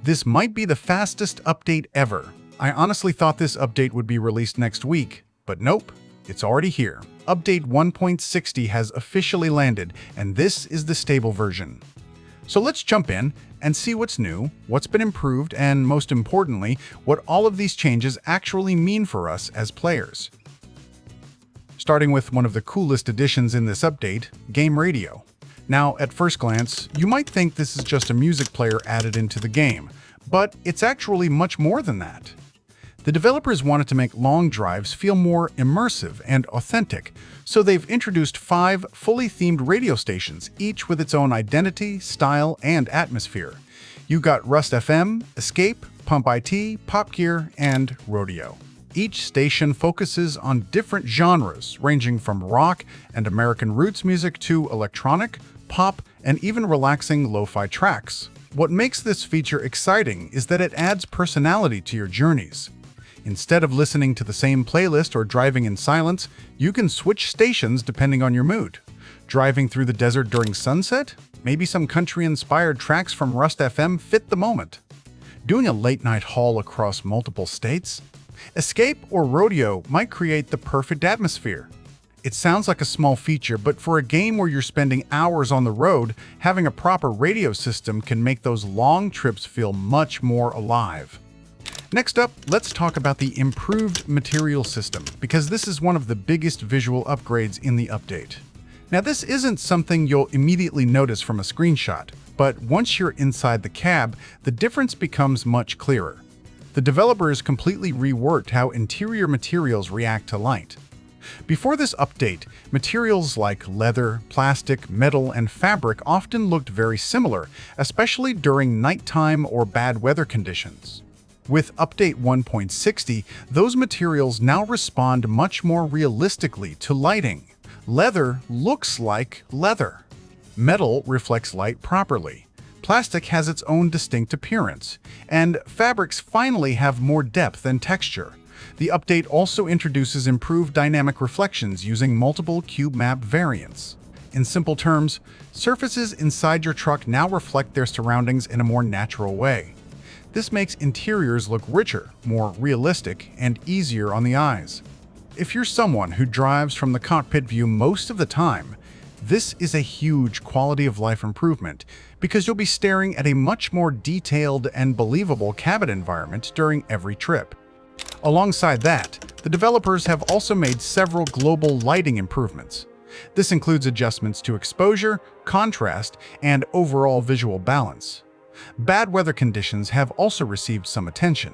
This might be the fastest update ever. I honestly thought this update would be released next week, but nope, it's already here. Update 1.60 has officially landed, and this is the stable version. So let's jump in and see what's new, what's been improved, and most importantly, what all of these changes actually mean for us as players. Starting with one of the coolest additions in this update, Game Radio. Now, at first glance, you might think this is just a music player added into the game, but it's actually much more than that. The developers wanted to make long drives feel more immersive and authentic, so they've introduced 5 fully themed radio stations, each with its own identity, style, and atmosphere. You got Rust FM, Escape, Pump IT, Pop Gear, and Rodeo. Each station focuses on different genres, ranging from rock and American roots music to electronic, pop, and even relaxing lo-fi tracks. What makes this feature exciting is that it adds personality to your journeys. Instead of listening to the same playlist or driving in silence, you can switch stations depending on your mood. Driving through the desert during sunset? Maybe some country-inspired tracks from Rust FM fit the moment. Doing a late-night haul across multiple states? Escape or Rodeo might create the perfect atmosphere. It sounds like a small feature, but for a game where you're spending hours on the road, having a proper radio system can make those long trips feel much more alive. Next up, let's talk about the improved material system, because this is one of the biggest visual upgrades in the update. Now, this isn't something you'll immediately notice from a screenshot, but once you're inside the cab, the difference becomes much clearer. The developers completely reworked how interior materials react to light. Before this update, materials like leather, plastic, metal, and fabric often looked very similar, especially during nighttime or bad weather conditions. With Update 1.60, those materials now respond much more realistically to lighting. Leather looks like leather. Metal reflects light properly. Plastic has its own distinct appearance. And fabrics finally have more depth and texture. The update also introduces improved dynamic reflections using multiple cube map variants. In simple terms, surfaces inside your truck now reflect their surroundings in a more natural way. This makes interiors look richer, more realistic, and easier on the eyes. If you're someone who drives from the cockpit view most of the time, this is a huge quality of life improvement because you'll be staring at a much more detailed and believable cabin environment during every trip. Alongside that, the developers have also made several global lighting improvements. This includes adjustments to exposure, contrast, and overall visual balance. Bad weather conditions have also received some attention.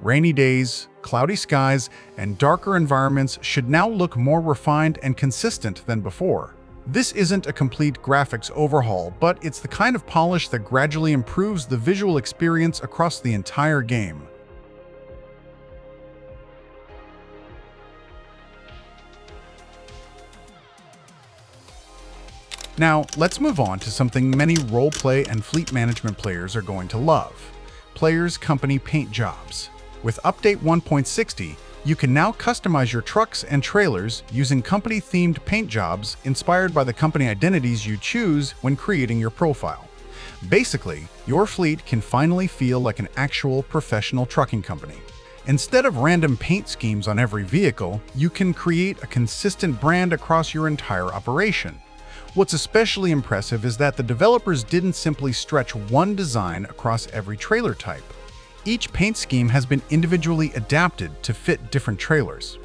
Rainy days, cloudy skies, and darker environments should now look more refined and consistent than before. This isn't a complete graphics overhaul, but it's the kind of polish that gradually improves the visual experience across the entire game. Now, let's move on to something many roleplay and fleet management players are going to love: Players' Company Paint Jobs. With Update 1.60, you can now customize your trucks and trailers using company-themed paint jobs inspired by the company identities you choose when creating your profile. Basically, your fleet can finally feel like an actual professional trucking company. Instead of random paint schemes on every vehicle, you can create a consistent brand across your entire operation. What's especially impressive is that the developers didn't simply stretch one design across every trailer type. Each paint scheme has been individually adapted to fit different trailers.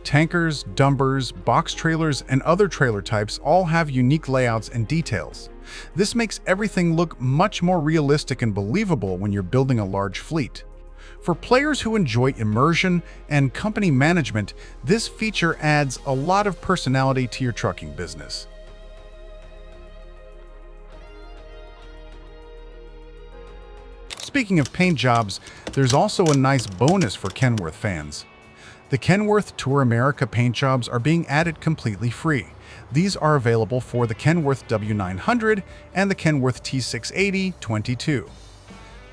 Tankers, dumpers, box trailers, and other trailer types all have unique layouts and details. This makes everything look much more realistic and believable when you're building a large fleet. For players who enjoy immersion and company management, this feature adds a lot of personality to your trucking business. Speaking of paint jobs, there's also a nice bonus for Kenworth fans. The Kenworth Tour America paint jobs are being added completely free. These are available for the Kenworth W900 and the Kenworth T680-22.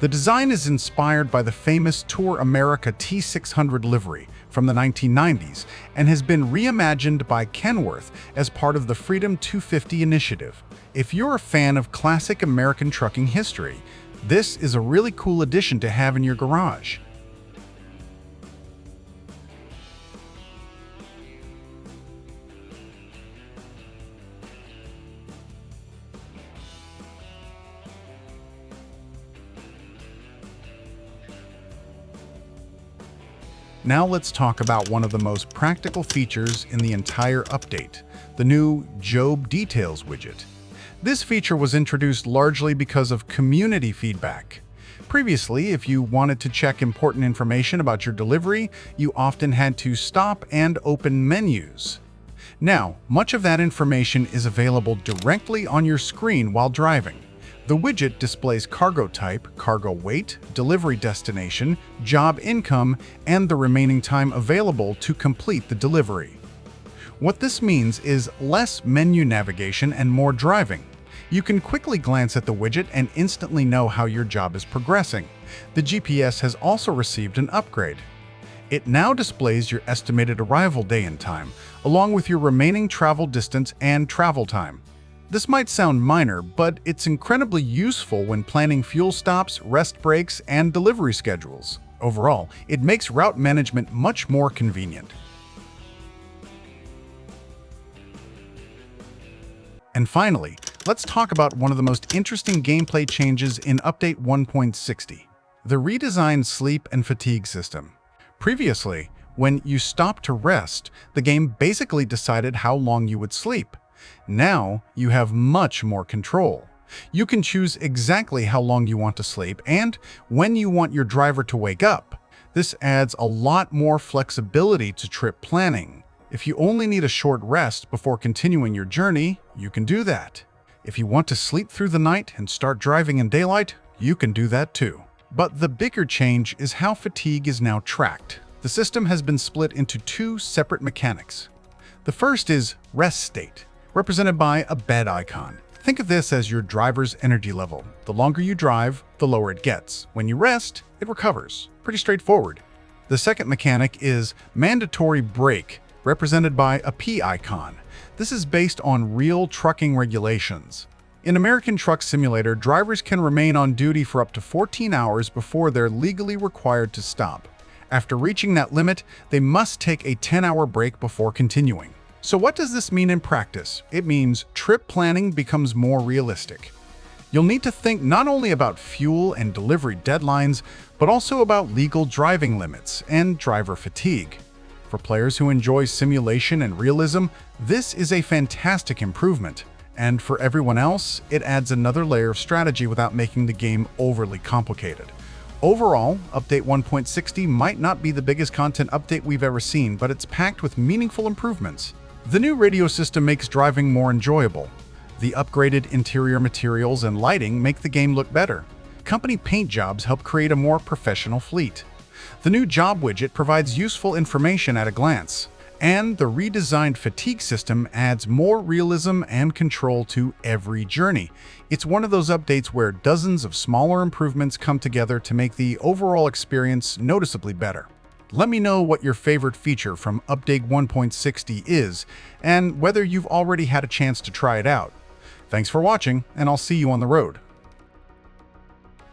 The design is inspired by the famous Tour America T600 livery from the 1990s and has been reimagined by Kenworth as part of the Freedom 250 initiative. If you're a fan of classic American trucking history, This is a really cool addition to have in your garage. Now let's talk about one of the most practical features in the entire update, the new Job Details widget. This feature was introduced largely because of community feedback. Previously, if you wanted to check important information about your delivery, you often had to stop and open menus. Now, much of that information is available directly on your screen while driving. The widget displays cargo type, cargo weight, delivery destination, job income, and the remaining time available to complete the delivery. What this means is less menu navigation and more driving. You can quickly glance at the widget and instantly know how your job is progressing. The GPS has also received an upgrade. It now displays your estimated arrival day and time, along with your remaining travel distance and travel time. This might sound minor, but it's incredibly useful when planning fuel stops, rest breaks, and delivery schedules. Overall, it makes route management much more convenient. And finally, let's talk about one of the most interesting gameplay changes in Update 1.60, the redesigned sleep and fatigue system. Previously, when you stopped to rest, the game basically decided how long you would sleep. Now, you have much more control. You can choose exactly how long you want to sleep and when you want your driver to wake up. This adds a lot more flexibility to trip planning. If you only need a short rest before continuing your journey, you can do that. If you want to sleep through the night and start driving in daylight, you can do that too. But the bigger change is how fatigue is now tracked. The system has been split into two separate mechanics. The first is rest state, represented by a bed icon. Think of this as your driver's energy level. The longer you drive, the lower it gets. When you rest, it recovers. Pretty straightforward. The second mechanic is mandatory break, represented by a P icon. This is based on real trucking regulations. In American Truck Simulator, drivers can remain on duty for up to 14 hours before they're legally required to stop. After reaching that limit, they must take a 10-hour break before continuing. So what does this mean in practice? It means trip planning becomes more realistic. You'll need to think not only about fuel and delivery deadlines, but also about legal driving limits and driver fatigue. For players who enjoy simulation and realism, this is a fantastic improvement. And for everyone else, it adds another layer of strategy without making the game overly complicated. Overall, Update 1.60 might not be the biggest content update we've ever seen, but it's packed with meaningful improvements. The new radio system makes driving more enjoyable. The upgraded interior materials and lighting make the game look better. Company paint jobs help create a more professional fleet. The new job widget provides useful information at a glance. And the redesigned fatigue system adds more realism and control to every journey. It's one of those updates where dozens of smaller improvements come together to make the overall experience noticeably better. Let me know what your favorite feature from Update 1.60 is, and whether you've already had a chance to try it out. Thanks for watching, and I'll see you on the road.